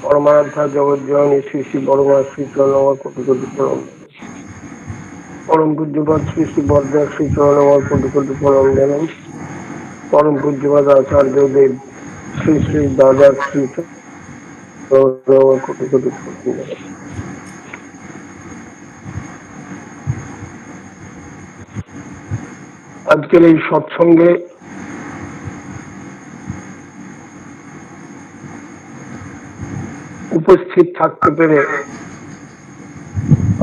परमात्मा जगत जननी श्री श्री बड़मा श्री चरण कोटि कोटि प्रणाम। परम पूज्यपाद श्री श्री बरदा श्री चरण कोटि कोटि प्रणाम জানাই। परम पूज्यपाद आचार्य देव श्री श्री दादा श्री चरण कोटि कोटि प्रणाम জানাই। আজকের এই সৎসঙ্গে উপস্থিত থাকতে পেরে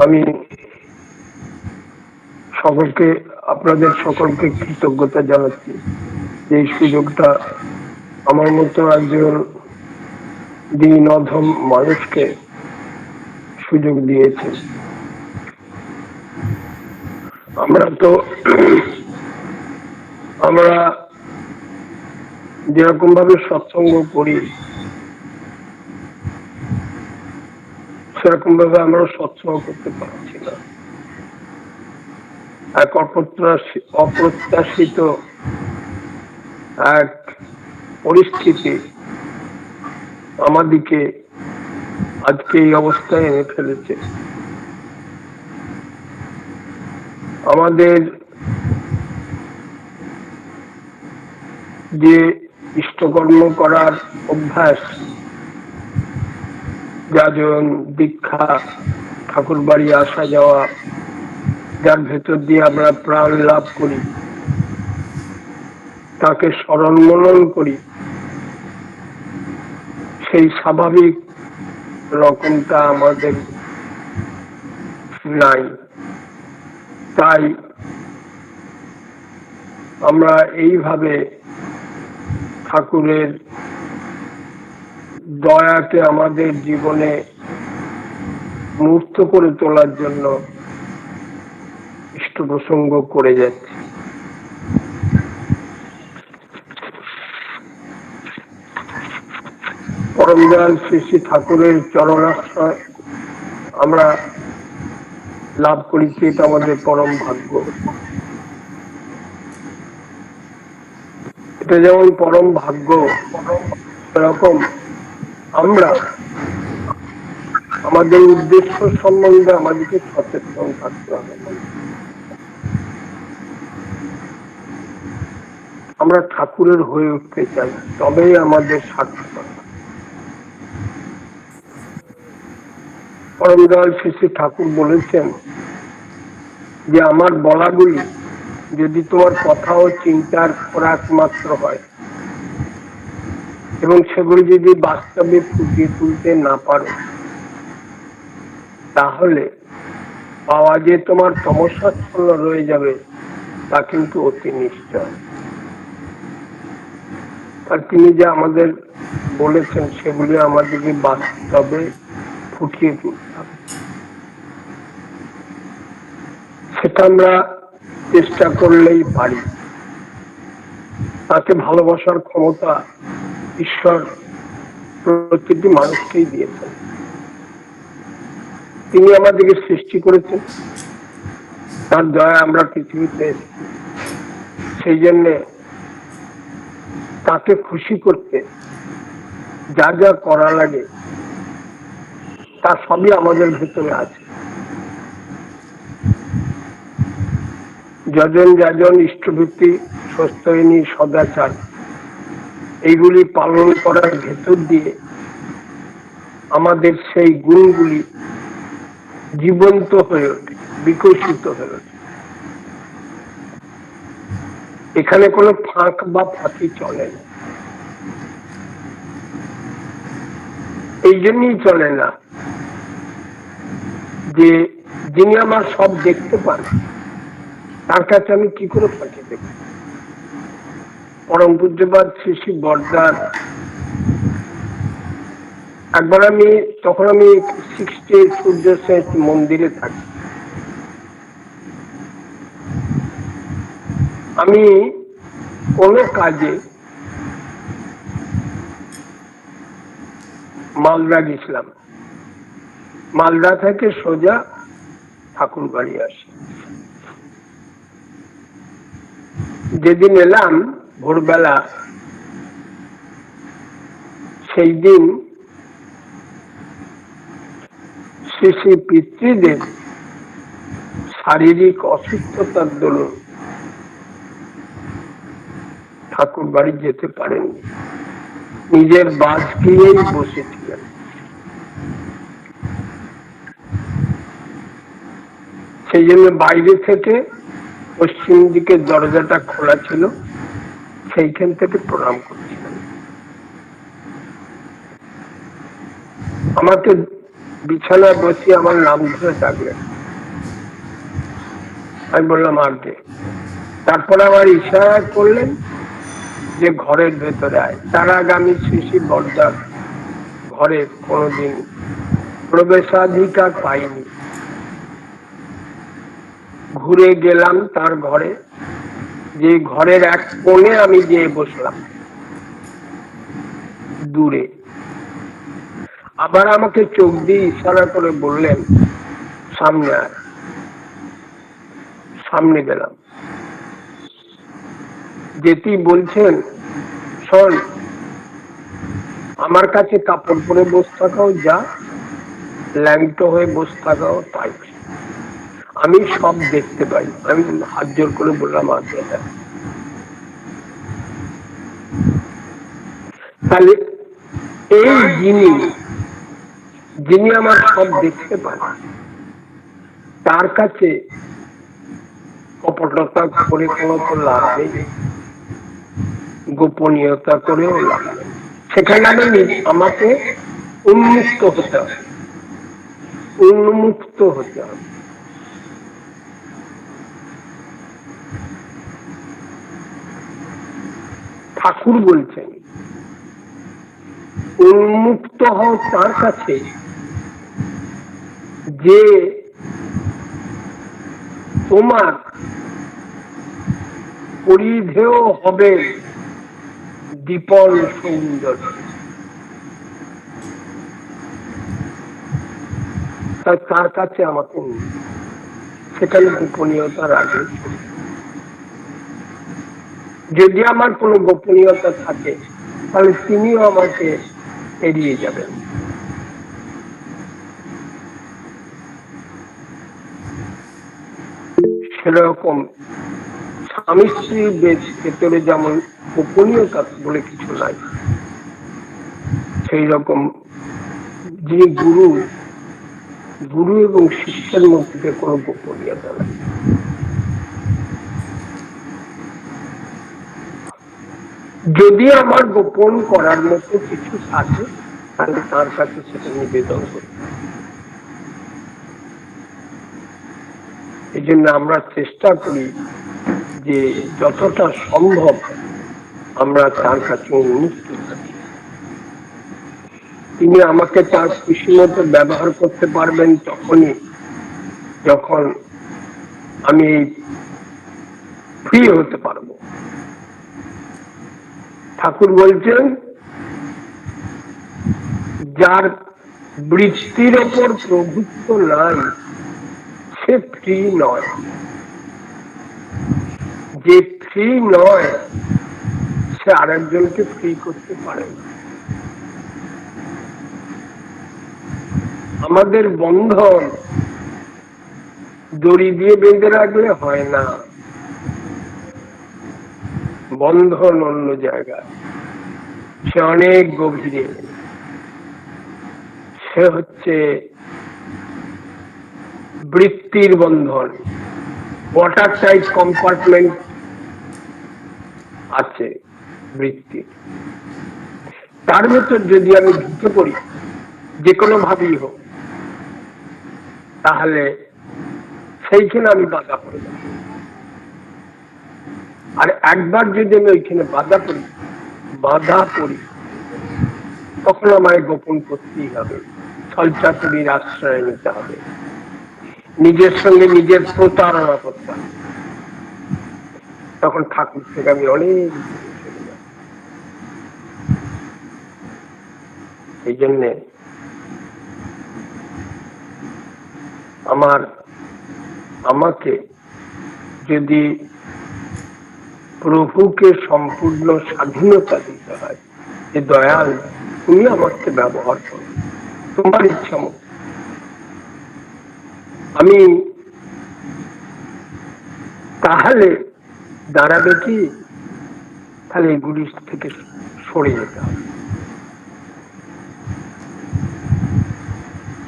আমি সকলকে আপনাদের সকলকে কৃতজ্ঞতা জানাচ্ছি। এই সুযোগটা আমার মতো একজন দীন অধম মানুষকে সুযোগ দিয়েছে। আমরা যেরকম ভাবে সৎসঙ্গ করি সেরকম ভাবে আমরা সৎসঙ্গ করতে পারছি না। এক অপ্রত্যাশিত এক পরিস্থিতি আমাদেরকে আজকে এই অবস্থায় এনে ফেলেছে। আমাদের যে ইষ্টকর্ম করার অভ্যাস, যাজন দীক্ষা, ঠাকুর বাড়ি আসা যাওয়া, যার ভেতর দিয়ে আমরা প্রাণ লাভ করি, তাকে স্মরণ মনন করি, সেই স্বাভাবিক রকমটা আমাদের নাই। তাই আমরা এইভাবে ঠাকুরের দয়াকে আমাদের জীবনে মূর্ত করে তোলার জন্য ইষ্ট প্রসঙ্গ করে যাচ্ছি। পরম দয়াল শ্রী শ্রী ঠাকুরের চরণাশ্রয় আমরা লাভ করেছি, এটা আমাদের পরম ভাগ্য। এটা যেমন পরম ভাগ্য, সেরকম আমরা আমাদের উদ্দেশ্য সম্বন্ধে আমাদেরকে সচেতন থাকতে হবে। আমরা ঠাকুরের হয়ে উঠতে চাই, তবেই আমাদের সার্থকতা। পরম দয়াল শ্রী শ্রী ঠাকুর বলেছেন যে আমার বলাগুলি যদি তোমার কথা ও চিন্তার খোরাক মাত্র হয় এবং সেগুলি যদি বাস্তবে ফুটিয়ে তুলতে না পারো, তাহলে পাওয়া যে তোমার তমসাচ্ছন্ন রয়ে যাবে তা কিন্তু অতি নিশ্চয়। আর তিনি যে আমাদের বলেছেন সেগুলি আমাদেরকে বাস্তবে ফুটিয়ে তুলতে হবে। সেটা আমরা চেষ্টা করলেই পারি। তাকে ভালোবাসার ক্ষমতা ঈশ্বর প্রতিটি মানুষকেই দিয়েছেন। তিনি আমাদেরকে সৃষ্টি করেছেন, তার দয়া আমরা পৃথিবীতে এসেছি। সেই জন্য তাকে খুশি করতে যা যা করা লাগে তা সবই আমাদের ভেতরে আছে। যজন যাজন ইষ্টভীতি স্বস্তিনী সদাচার, এইগুলি পালন করার ভেতর দিয়ে আমাদের সেই গুণগুলি জীবন্ত হয়ে ওঠে, বিকশিত হয়ে ওঠে। এখানে কোনো ফাঁক বা ফাঁকি চলে না। এই জন্যই চলে না যে যিনি আমার সব দেখতে পান, তার কাছে আমি কি করে ফাঁকি দেব। পরম পূজ্যপাদ শ্রী শ্রী বরদার একবার তখন আমি 60 সূর্য সেচ মন্দিরে থাকি। আমি কোনো কাজে মালদা গেছিলাম, মালদা থেকে সোজা ঠাকুর বাড়ি আসি। যেদিন এলাম ভোরবেলা, সেই দিন শ্রী শ্রী পিতৃদেব শারীরিক অসুস্থতার দরুন ঠাকুর বাড়ি যেতে পারেননি, নিজের বাস গিয়েই বসেছিলেন। সেই জন্য বাইরে থেকে পশ্চিম দিকের দরজাটা খোলা ছিল, সেইখান থেকে প্রণাম করছিলেন। আমাকে বিছানায় বসিয়ে আমার নাম ধরে ডাকলেন। আমি বললাম আগে। তারপরে আমার ইশারা করলেন যে ঘরের ভেতরে আয়। তার আগে আমি শ্রী শ্রী বড়দার ঘরে কোনোদিন প্রবেশাধিকার পাইনি। ঘুরে গেলাম তার ঘরে, যে ঘরের এক কোণে আমি গিয়ে বসলাম দূরে। আবার আমাকে চোখ দিয়ে ইশারা করে বললেন সামনে আয়। সামনে গেলাম, যেতেই বলছেন শোন, আমার কাছে কাপড় পরে বসে থাকাও যা, ল্যাংটো হয়ে বসে থাকাও তাই, আমি সব দেখতে পাই। আমি হাত জোর করে বললাম আগে। তাহলে এই যিনি আমার সব দেখতে পান, তার কাছে কপটতা করে কোনো তো লাভ নেই, গোপনীয়তা করেও লাভ নেই। সেখানে আমাকে উন্মুক্ত হতে হবে, উন্মুক্ত হতে হবে। ঠাকুর বলছেন উন্মুক্ত হও তার কাছে যে তোমার পরিধেয় হবে দীপন সৌন্দর্য। তার কাছে আমাকে সেখানে গোপনীয়তা রাখবে। যদি আমার কোনো গোপনীয়তা থাকে তাহলে তিনিও আমাকে এড়িয়ে যাবেন। সেরকম স্বামী স্ত্রীর ভেতরে যেমন গোপনীয়তা বলে কিছু নাই, সেই রকম যে গুরু এবং শিষ্যের মধ্যে কোনো গোপনীয়তা নাই। যদি আমার গোপন করার মতো কিছু থাকে তাহলে তার কাছে সেটা নিবেদন করি। এই জন্য আমরা চেষ্টা করি যে যতটা সম্ভব আমরা তার কাছে উন্মুক্ত থাকি। তিনি আমাকে তার খুশি মতো ব্যবহার করতে পারবেন তখনই যখন আমি ফ্রি হতে পারবো। ঠাকুর বলছেন যার বৃত্তির ওপর প্রভুত্ব নাই সে ফ্রি নয়। যে ফ্রি নয় সে আরেকজনকে ফ্রি করতে পারে না। আমাদের বন্ধন দড়ি দিয়ে বেঁধে রাখলে হয় না, বন্ধন অন্য জায়গায়, সে অনেক গভীরে। সে হচ্ছে বৃত্তির বন্ধন। ওয়াটার টাইট কম্পার্টমেন্ট আছে বৃত্তি, তার ভেতর যদি আমি ঢুকে পড়ি যে কোনো ভাবেই হোক, তাহলে সেইখানে আমি বাধা পড়ে যাব। আর একবার যদি আমি ওইখানে বাধা পড়ি তখন আমায় গোপন করতেই হবে, ছলচাতুরির আশ্রয় নিতে হবে, নিজের সঙ্গে নিজের প্রতারণা করতে হবে। তখন ঠাকুর থেকে আমি অনেক এই জন্যে আমাকে যদি প্রভুকে সম্পূর্ণ স্বাধীনতা দিতে হয় যে দয়াল তুমি আমাকে ব্যবহার করো তোমার ইচ্ছা মতো, আমি তাহলে দাঁড়াবে কি, তাহলে এগুলি থেকে সরে যেতে হবে।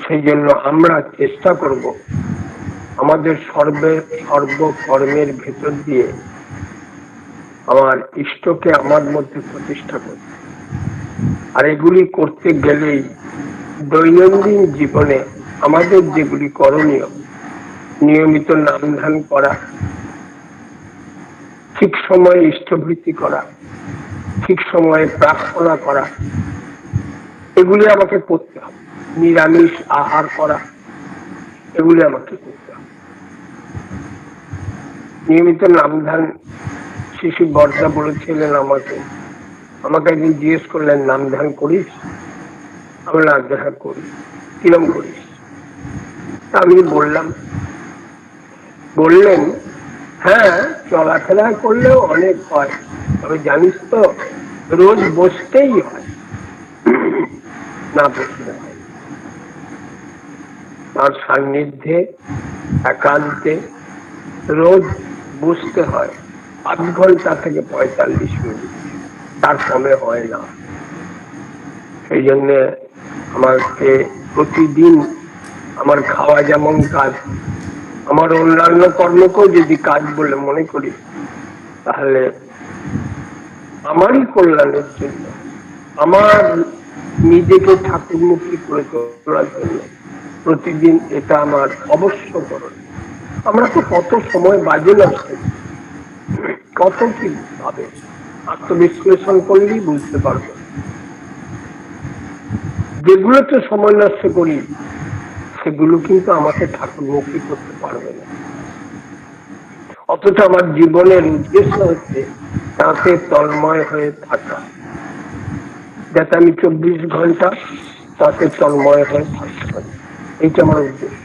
সেই জন্য আমরা চেষ্টা করব আমাদের সর্বকর্মের ভেতর দিয়ে আমার ইষ্টকে আমার মধ্যে প্রতিষ্ঠা করতে। আর এগুলি করতে গেলেই দৈনন্দিন জীবনে আমাদের যেগুলি করণীয়, নিয়মিত নাম ধ্যান করা, ঠিক সময়ে ইষ্টভৃতি করা, ঠিক সময়ে প্রার্থনা করা, এগুলি আমাকে করতে হবে। নিরামিষ আহার করা, এগুলি আমাকে করতে হবে। নিয়মিত নাম ধ্যান শিশু বর্দা বলেছিলেন আমাকে একদিন জিজ্ঞেস করলেন, নাম ধ্যান করিস? আমি নাম ধ্যান করি। কিরম করিস? আমি বললেন, হ্যাঁ, চলাফেরা করলেও অনেক হয়, তবে জানিস তো রোজ বসতেই হয়, না বসতে হয়। তার সান্নিধ্যে একান্তে রোজ বসতে হয় 8 ঘন্টা থেকে 45 মিনিট, তার কমে হয় না। সেই জন্য আমাকে প্রতিদিন আমার খাওয়া যেমন কাজ, আমার অন্যান্য কর্মকেও যদি কাজ বলে মনে করি, তাহলে আমারই কল্যাণের জন্য, আমার নিজেকে ঠাকুরমুখী করে তোলার জন্য প্রতিদিন এটা আমার অবশ্য করণীয়। আমরা তো কত সময় বাজে নষ্ট, কত কি ভাবে, আত্মবিশ্লেষণ করলেই বুঝতে পারবো। যেগুলোতে সময় নষ্ট করি সেগুলো কিন্তু আমাকে ঠাকুরমুখী করতে পারবে না। অথচ আমার জীবনের উদ্দেশ্য হচ্ছে তাতে তন্ময় হয়ে থাকা, যাতে আমি 24 ঘন্টা তাতে তন্ময় হয়ে থাকতে পারি। এইটা আমার উদ্দেশ্য।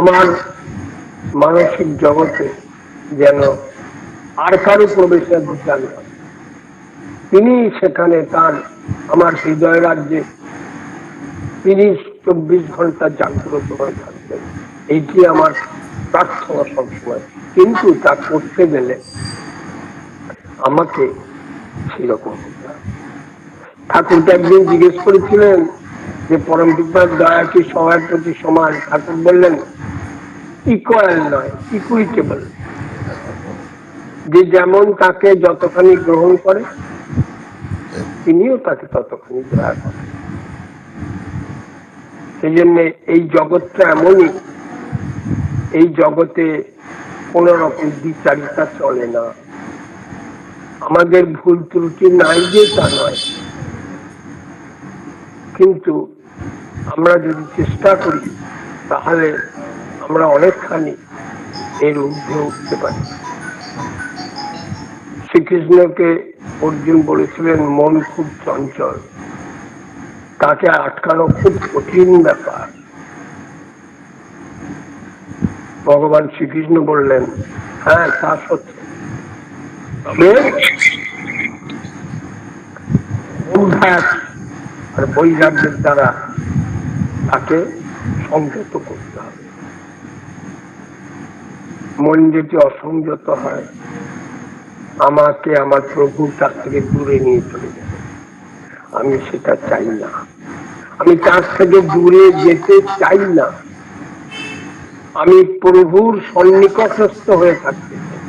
আমার মানসিক জগতে যেন আর কারো প্রবেশের অধিকার নয়, তিনি সেখানে তার আমার হৃদয় রাজ্যে তিনি 24 ঘন্টা জাগ্রত হয়ে থাকবেন। এইটি আমার প্রার্থনা সবসময়। কিন্তু তা করতে গেলে আমাকে সেরকম ঠাকুরকে একদিন জিজ্ঞেস করেছিলেন যে পরম পিতার দয়া কি সবার প্রতি সমান? ঠাকুর বললেন ইকুয়াল নয়, ইকুইটেবল। যে যেমন তাকে যতখানি গ্রহণ করে তিনিও তাকে ততখানি দয়া করেন। সেই জন্য এই জগৎটা এমনই, এই জগতে কোন রকম বিচারিতা চলে না। আমাদের ভুল ত্রুটি নাই যে তা নয়, কিন্তু আমরা যদি চেষ্টা করি তাহলে আমরা অনেকখানি এর ঊর্ধ্বে উঠতে পারি। শ্রীকৃষ্ণকে অর্জুন বলেছিলেন মন খুব চঞ্চল, তাকে আটকানো খুব কঠিন ব্যাপার। ভগবান শ্রীকৃষ্ণ বললেন, হ্যাঁ তা সত্য, তবে অভ্যাস আর বৈরাগ্যের দ্বারা তাকে সংযত করতে হবে। মন যদি অসংযত হয় আমাকে আমার প্রভুর কাছ থেকে দূরে নিয়ে চলে যাবে। আমি সেটা চাই না, আমি তার থেকে দূরে যেতে চাই না। আমি প্রভুর সন্নিকটস্থ হয়ে থাকতে চাই।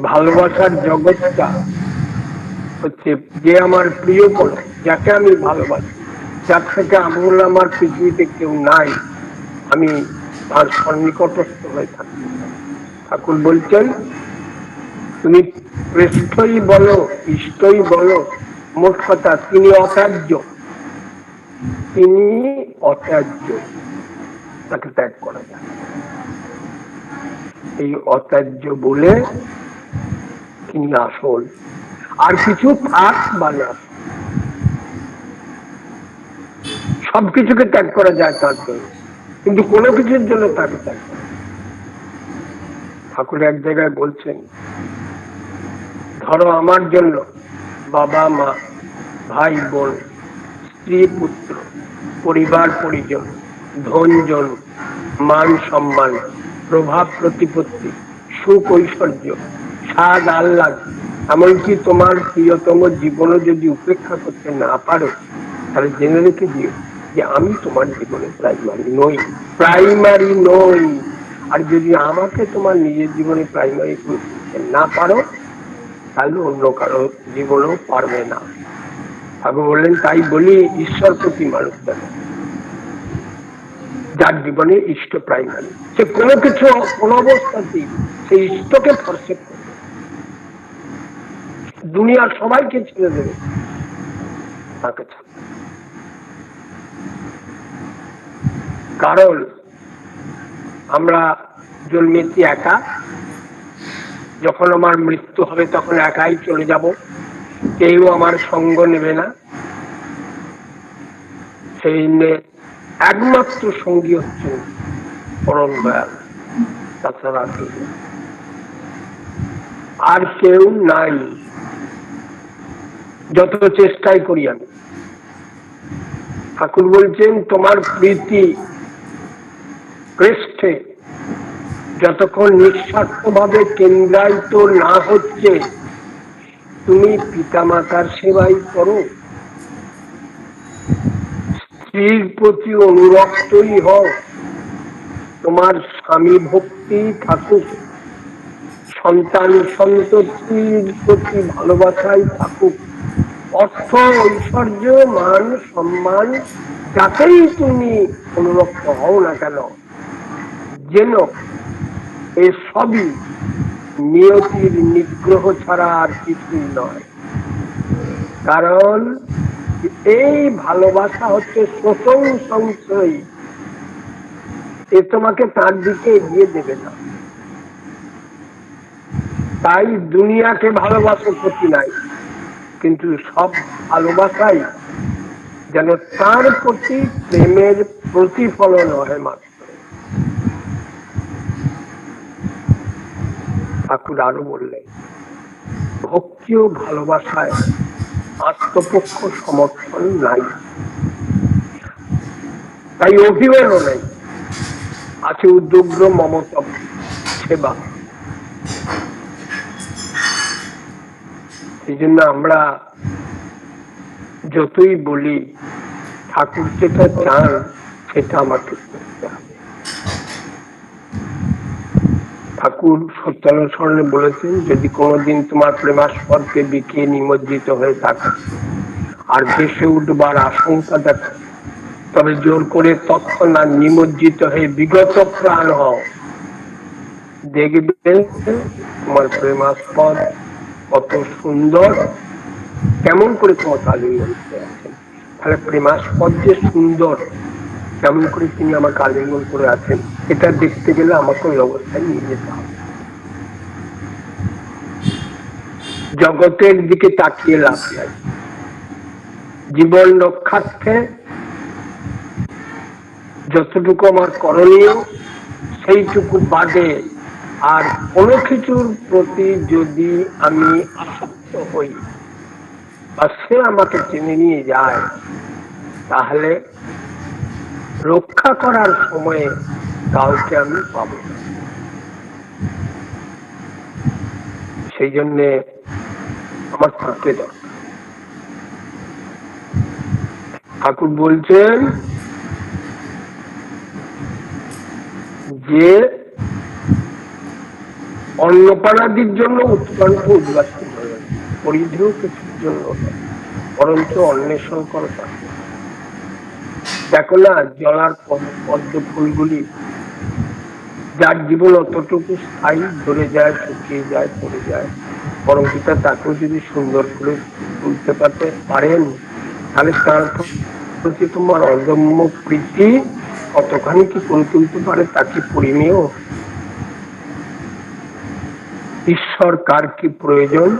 ভালোবাসার জগৎটা হচ্ছে যে আমার প্রিয় বল, যাকে আমি ভালোবাসি, যার থেকে আমল আমার পৃথিবীতে কেউ নাই, আমি তার সন্নিকটস্থ হয়ে থাকতে চাই। ঠাকুর বলছেন তুমি প্রেষ্ঠই বলো ইষ্টই বলো, মোট কথা তিনি অত্যাজ্য, তিনি অত্যাজ্য, তাকে ত্যাগ করা যায়। এই অত্যাজ্য বলে তিনি আসল, আর কিছু থাক বা না, সবকিছুকে ত্যাগ করা যায় তার জন্য, কিন্তু কোনো কিছুর জন্য তাকে ত্যাগ করা। ঠাকুর এক জায়গায় বলছেন, ধরো আমার জন্য বাবা মা, ভাই বোন, স্ত্রী পুত্র, পরিবার পরিজন, ধন জন, মান সম্মান, প্রভাব প্রতিপত্তি, সুখ ঐশ্বর্য, স্বাদ আহ্লাদ, এমনকি তোমার প্রিয়তম জীবনও যদি উপেক্ষা করতে না পারো, তাহলে জেনে রেখে দিও যে আমি তোমার জীবনে প্রাইমারি নই। আর যদি আমাকে তোমার নিজের জীবনে প্রাইমারি করতে না পারো, তাহলে অন্য কারো জীবনেও পারবে না। ঠাকুর বললেন, তাই বলি ঈশ্বর প্রতি মানুষ কেন, যার জীবনে ইষ্ট প্রাইমারি, সে কোনো কিছু কোন অবস্থাতেই সে ইষ্টকে ফরসেট করবে, দুনিয়ার সবাইকে ছেড়ে দেবে, তাকে ছাড়বে। কারণ আমরা জন্মেছি একা, যখন আমার মৃত্যু হবে তখন একাই চলে যাব, কেউ আমার সঙ্গ নেবে না। সেই একমাত্র সঙ্গী হচ্ছেন পরম দয়াল, তাছাড়া আর কেউ নাই, যত চেষ্টাই করি আমি। ঠাকুর বলছেন, তোমার প্রীতি পৃষ্ঠে যতক্ষণ নিঃস্বার্থ ভাবে কেন্দ্রায়িত না হচ্ছে, তুমি পিতামাতার সেবাই করো, স্ত্রীর প্রতি অনুরক্তই হও, তোমার স্বামী ভক্তি থাকুক, সন্তান সন্ততির প্রতি ভালোবাসাই থাকুক, অর্থ ঐশ্বর্য মান সম্মান যাতেই তুমি অনুরক্ত হও না কেন, যেন এই সবই নিয়তির নিগ্রহ ছাড়া আর কিছুই নয়। কারণ এই ভালোবাসা হচ্ছে শোষণ সংশয়, এ তোমাকে তার দিকে এগিয়ে দেবে না। তাই দুনিয়াকে ভালোবাসার ক্ষতি নাই, কিন্তু সব ভালোবাসাই যেন তার প্রতি প্রেমের প্রতিফলন হয় মাত্র। ঠাকুর আরো বললেন, ভক্তি ও ভালোবাসায় আত্মপক্ষ সমর্থন নাই, তাই অভিমানও নাই, আছে উদ্যোগ্র মমতা সেবা। সেই জন্য আমরা যতই বলি ঠাকুর যেটা চান সেটা আমাকে করতে হবে। ঠাকুর সত্যানুসরণে বলেছেন, যদি কোনোদিন তোমার প্রেমাস্পদকে বিকিয়ে নিমজ্জিত হয়ে থাকে আর ভেসে উঠবার আশঙ্কা দেখো, তবে জোর করে তৎক্ষণাৎ নিমজ্জিত হয়ে বিগত প্রাণ হও, দেখবে তোমার প্রেমাস্পদ কত সুন্দর, কেমন করে তোমার আলিঙ্গন করে আছেন। তাহলে প্রেমাস্পদ যে সুন্দর, কেমন করে তিনি আমাকে আলিঙ্গন করে আছেন, এটা দেখতে গেলে আমাকে ওই অবস্থায় নিয়ে যেতে হবে। জগতের দিকে তাকিয়ে লাভ নাই, জীবন রক্ষার্থে যতটুকু আমার করণীয় সেইটুকু বাদে আর কোনো কিছুর প্রতি যদি আমি আসক্ত হই বা সে আমাকে টেনে নিয়ে যায়, তাহলে রক্ষা করার সময়ে কাউকে আমি পাব না। সেই জন্যে আমার থাকতে দরকার। ঠাকুর বলছেন যে অন্নপানাদির জন্য উৎকণ্ঠ উদ্বাস্ত হয়ে গেছে, পরিধেয় কিছুর জন্য, বরঞ্চ অন্বেষণ করো। দেখো না, জলার পদ্ম ফুলগুলি, যার জীবন অতটুকু স্থায়ী, ধরে যায়, শুকিয়ে যায়, পড়ে যায়, বরং পিতা তাকেও যদি সুন্দর করে তুলতে পারেন, তাহলে তার প্রতি তোমার অদম্য প্রীতি কতখানি কি করে তুলতে পারে তাকে পরিমেয়। ঈশ্বর কার কি প্রয়োজন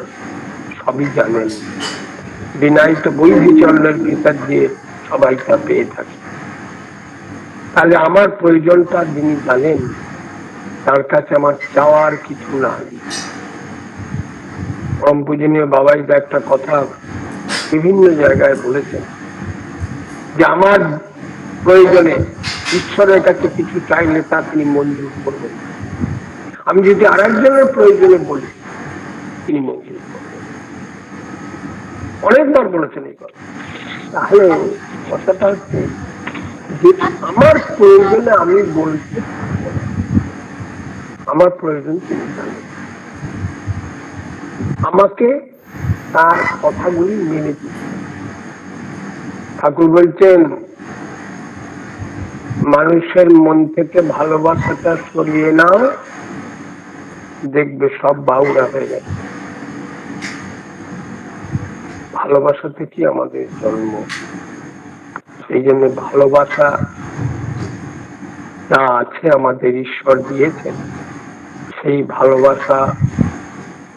সবই জানেন, বিনায়িত বৈধি চন্দ্রের ভিতর দিয়ে সবাই তা পেয়ে থাকে। তাহলে আমার প্রয়োজনটা যিনি জানেন, তার কাছে আমার চাওয়ার কিছু নাই। পরম পূজনীয় বাবাই একটা কথা বিভিন্ন জায়গায় বলেছেন যে আমার প্রয়োজনে ঈশ্বরের কাছে কিছু চাইলে তা তিনি মঞ্জুর করবেন। আমি যদি আর একজনের প্রয়োজনে বলি, তিনি মঞ্জুর করবেন। অনেকবার বলেছেন এই কথা। তাহলে কথাটা হচ্ছে যে আমার প্রয়োজনে আমি বলতে থাকবো না, আমার প্রয়োজন তিনি জানেন, আমাকে তার কথাগুলি মেনে দিতে। ঠাকুর বলছেন, মানুষের মন থেকে ভালোবাসাটা সরিয়ে নাও, দেখবে সব বাউরা হয়ে গেছে। ভালোবাসা থেকে আমাদের জন্ম, সেই জন্য ভালোবাসা যা আছে আমাদের ঈশ্বর দিয়েছেন, সেই ভালোবাসা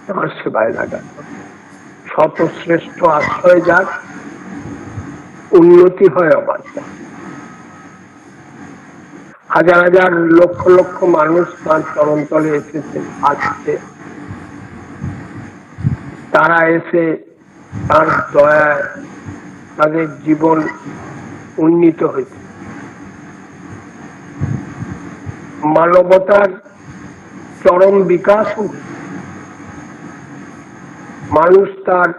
তার সেবায় লাগানো। শত শ্রেষ্ঠ আশ্রয় যাক, উন্নতি হয় আবার। হাজার হাজার লক্ষ লক্ষ মানুষ তার চরণতলে এসেছে, আসছে। তারা এসে তার দয়ায় তাদের জীবন উন্নীত হয়েছে। মানবতার চরম বিকাশ, মানুষ তার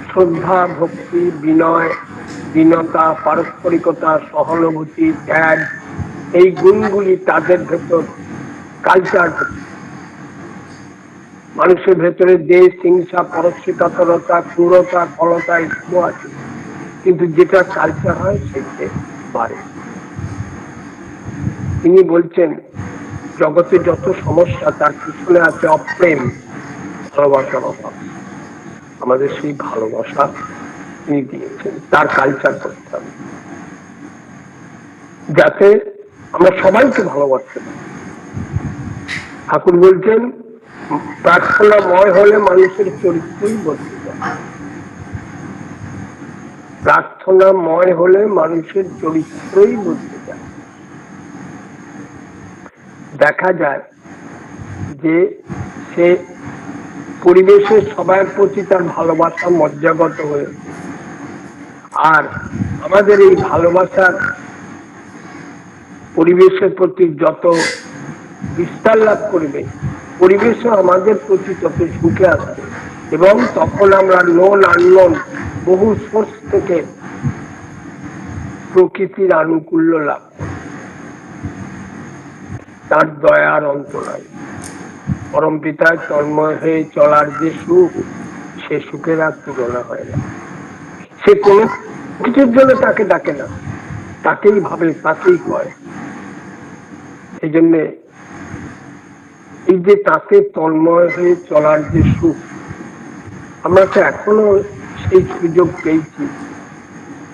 শ্রদ্ধা, ভক্তি, বিনয়, দীনতা, পারস্পরিকতা, সহানুভূতি, ত্যাগ, এই গুণগুলি তাদের ভেতর কালচার হচ্ছে। মানুষের ভেতরে দেশ, হিংসা, পরশ্রীকাতরতা, ক্রূরতা, ফলতা এসবও আছে, কিন্তু যেটা কালচার হয় সেটা বাড়ে। তিনি বলছেন, জগতে যত সমস্যা তার পিছনে আছে অপ্রেম, ভালোবাসার অভাব। আমাদের সেই ভালোবাসা তিনি দিয়েছেন, তার কালচার করতে হবে, যাতে আমরা সবাইকে ভালোবাসতে পারি। ঠাকুর বলছেন, প্রার্থনাময় হলে মানুষের চরিত্রই বদলে যায়। প্রার্থনাময় হলে মানুষের চরিত্রই বদলে যায়। দেখা যায় যে সে পরিবেশের সবার প্রতি তার ভালোবাসা মজ্জাগত হয়ে, আর আমাদের এই ভালোবাসার পরিবেশের প্রতি যত বিস্তার লাভ করবে, পরিবেশও আমাদের প্রতি তত ঝুঁকে আসবে, এবং তখন আমরা নোন আননোন বহু সোর্স থেকে প্রকৃতির আনুকূল্য লাভ করব। তার দয়ার অন্ত নাই। পরম পিতার তন্ময় হয়ে চলার যে সুখ, সে সুখের আর তুলনা হয় না। সে কোন কিছুর জন্য তাকে ডাকে না, তাকেই ভাবে, তাকেই কয়। সেই জন্যে এই যে তাকে তন্ময় হয়ে চলার যে সুখ, আমরা তো এখনো সেই সুযোগ পেয়েছি।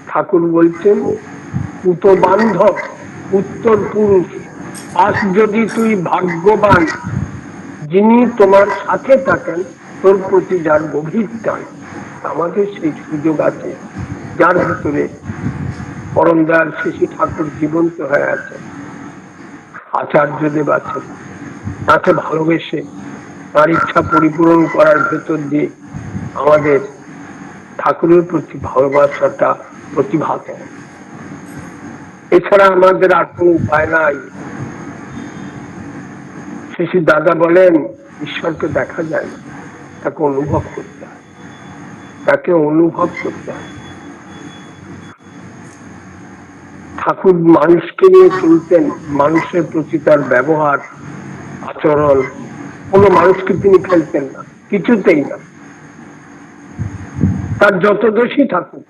ঠাকুর বলছেন, পুত বান্ধব উত্তর পুরুষ, আজ যদি তুই ভাগ্যবান, যিনি তোমার সাথে থাকেন, তোর প্রতি যার গভীর টান। আমাদের সেই সুযোগ আছে, যার ভিতরে পরম দয়াল শ্রী ঠাকুর জীবন্ত হয়ে আছে, আচার্যদেব আছেন। তাকে ভালোবেসে তার ইচ্ছা পরিপূরণ করার ভেতর দিয়ে আমাদের ঠাকুরের প্রতি ভালোবাসাটা প্রতিভাত। এছাড়া আমাদের আর কোন উপায় নাই। শ্রী দাদা বলেন, ঈশ্বরকে দেখা যায় না, তাকে অনুভব করতে হয়, তাকে অনুভব করতে হয়। ঠাকুর মানুষকে নিয়ে চলতেন, মানুষের প্রতি তার ব্যবহার, আচরণ, কোনো মানুষকে তিনি ফেলতেন না, কিছুতেই না। তার যত দোষী থাকুক,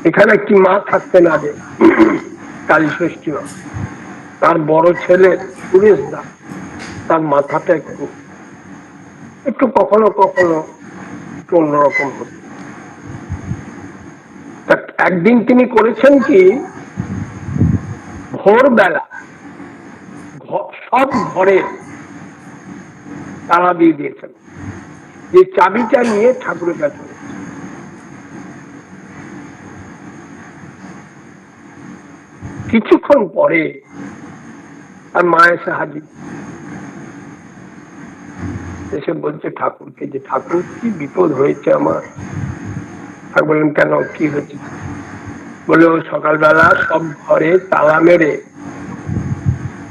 এখানে একটি মা থাকতেন আগে, কালী ষষ্ঠী মা, তার বড় ছেলে সুরেশ দা, তার মাথাটা একটু কখনো কখনো একটু অন্যরকম হত। একদিন তিনি করেছেন কি, ভোরবেলা সব ঘরে তালা দিয়ে দিয়েছেন, যে চাবিটা নিয়ে ঠাকুরের কাছে। কিছুক্ষণ পরে আর মা এসে হাজির, এসে বলছে ঠাকুরকে যে, ঠাকুর কি বিপদ হয়েছে আমার। ঠাকুর বললেন, কেন, কি হয়েছে? বলে ও সকালবেলা সব ঘরে তালা মেরে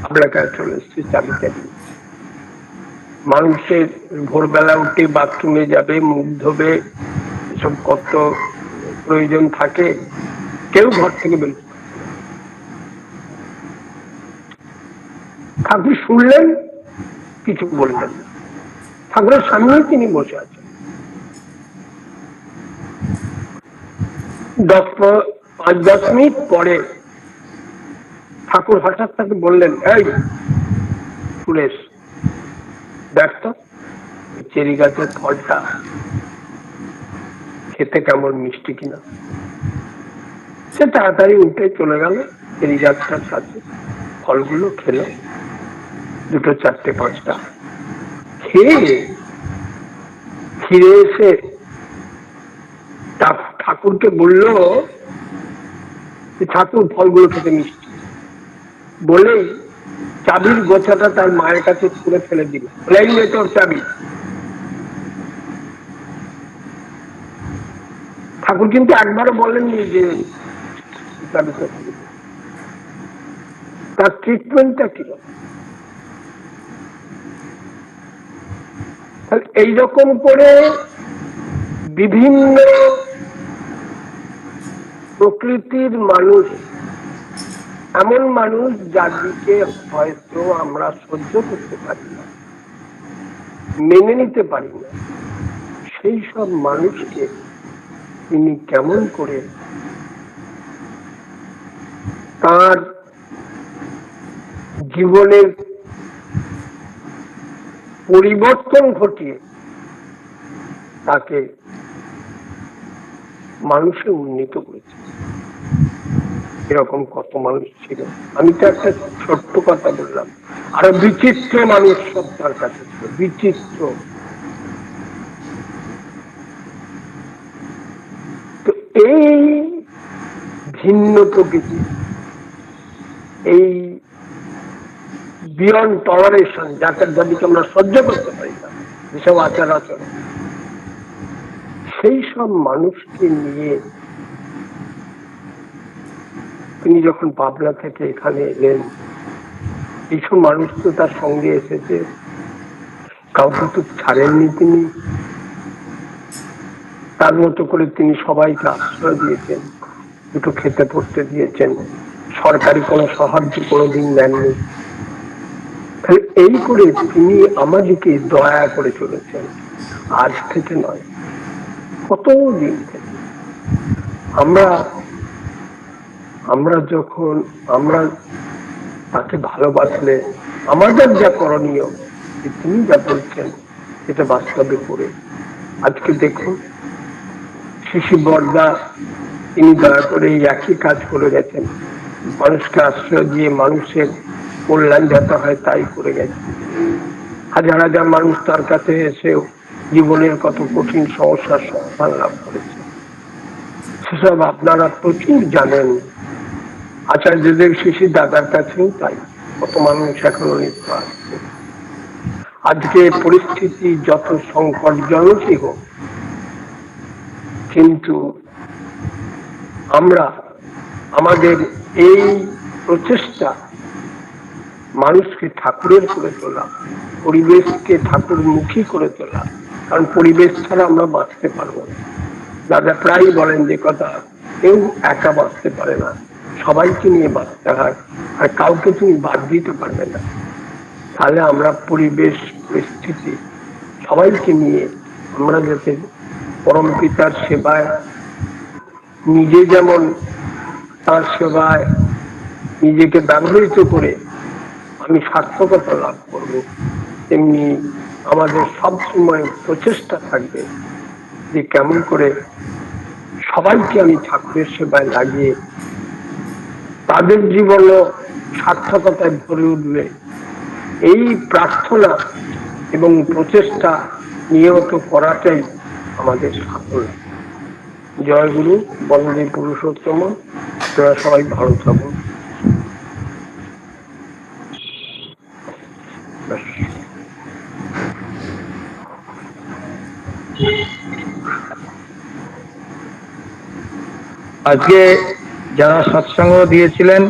আপনার কাছে চলে এসছে চাবিটা দিয়ে। মানুষের ভোরবেলা উঠে বাথরুমে যাবে, মুখ ধোবে, এসব কত প্রয়োজন থাকে, কেউ ঘর থেকে বেরোতে পারছে না। ঠাকুর শুনলেন, কিছু বললেন না। ঠাকুরের সামনেই তিনি বসে আছেন। 5-10 মিনিট পরে ঠাকুর হঠাৎ তাকে বললেন, এই সুরেশ, দেখ তো চেরি গাছের ফলটা খেতে কেমন মিষ্টি কিনা। সে তাড়াতাড়ি উঠে চলে গেল চেরি গাছটার কাছে, ফলগুলো খেলো, 2, 4, 5টা খেয়ে ফিরে এসে ঠাকুরকে বলল, ঠাকুর ফলগুলো খেতে মিষ্টি, বলেই চাবির গোছাটা তার মায়ের কাছে ছুঁড়ে ফেলে দিল, বলে তোর চাবি। ঠাকুর কিন্তু একবারও বলেননি যে চাবিটা, তার ট্রিটমেন্টটা কি। এইরকম করে বিভিন্ন প্রকৃতির মানুষ, এমন মানুষ যার দিকে হয়তো আমরা সহ্য করতে পারি না, মেনে নিতে পারি না, সেই সব মানুষকে তিনি কেমন করে তার জীবনের পরিবর্তন ঘটিয়ে তাকে মানুষে উন্নীত করেছে। এরকম কত মানুষ ছিল। আমি তো একটা ছোট্ট কথা বললাম, আরো বিচিত্র মানুষ সব তার কাছে ছিল, বিচিত্র। তো এই ভিন্ন প্রকৃতি, এই বিয়ন্ড টলারেশন, যাদেরকে আমরা সহ্য করতে পারি না, যেসব আচার আচরণ, সেই সব মানুষকে নিয়ে তিনি যখন পাবনা থেকে এখানে এলেন, এইসব মানুষ তো তার সঙ্গে এসেছে, কাউকে তো ছাড়েননি তিনি। তার মতো করে তিনি সবাইকে আশ্রয় দিয়েছেন, দুটো খেতে পড়তে দিয়েছেন, সরকারি কোনো সাহায্য কোনোদিন নেননি। এই করে তিনি আমাদেরকে দয়া করে চলেছেন, আজ থেকে নয়, কতদিন থেকে। আমরা যখন আমরা তাকে ভালোবাসলে আমাদের যা করণীয়, তিনি যা বলছেন এটা বাস্তবে করে আজকে দেখুন, শিশু বরদা তিনি দয়া করে এই একই কাজ করে গেছেন, মানুষকে আশ্রয় দিয়ে মানুষের কল্যাণ যাতে হয় তাই করে গেছেন। হাজার হাজার মানুষ তার কাছে এসেও জীবনের কত কঠিন সমস্যার সমাধান লাভ করেছে, সেসব আপনারা প্রচুর জানেন। আচার্যদের শিশির দাদার কাছেও তাই, কত মানুষ এখনো নিত্য আসছে। আজকে পরিস্থিতি যত সংকটজনকই হোক, কিন্তু আমরা আমাদের এই প্রচেষ্টা মানুষকে ঠাকুরের করে তোলা, পরিবেশকে ঠাকুরমুখী করে তোলা, কারণ পরিবেশ ছাড়া আমরা বাঁচতে পারবো না। দাদা প্রায় বলেন যে কথা, কেউ একা বাঁচতে পারে না, সবাইকে নিয়ে বাঁচতে হয়, আর কাউকে তুমি বাদ দিতে পারবে না। তাহলে আমরা পরিবেশ পরিস্থিতি সবাইকে নিয়ে আমরা যাতে পরম পিতার সেবায়, নিজে যেমন তার সেবায় নিজেকে ব্যবহৃত করে আমি সার্থকতা লাভ করব, তেমনি আমাদের সবসময় প্রচেষ্টা থাকবে যে কেমন করে সবাইকে আমি ঠাকুরের সেবায় লাগিয়ে তাদের জীবনও সার্থকতায় ভরে উঠবে, এই প্রার্থনা এবং প্রচেষ্টা নিয়মিত করাটাই আমাদের সাফল্য। জয় গুরু, বন্দে পুরুষোত্তম। আপনারা সবাই ভালো থাকুন। আজকে যারা সৎসঙ্গ দিয়েছিলেন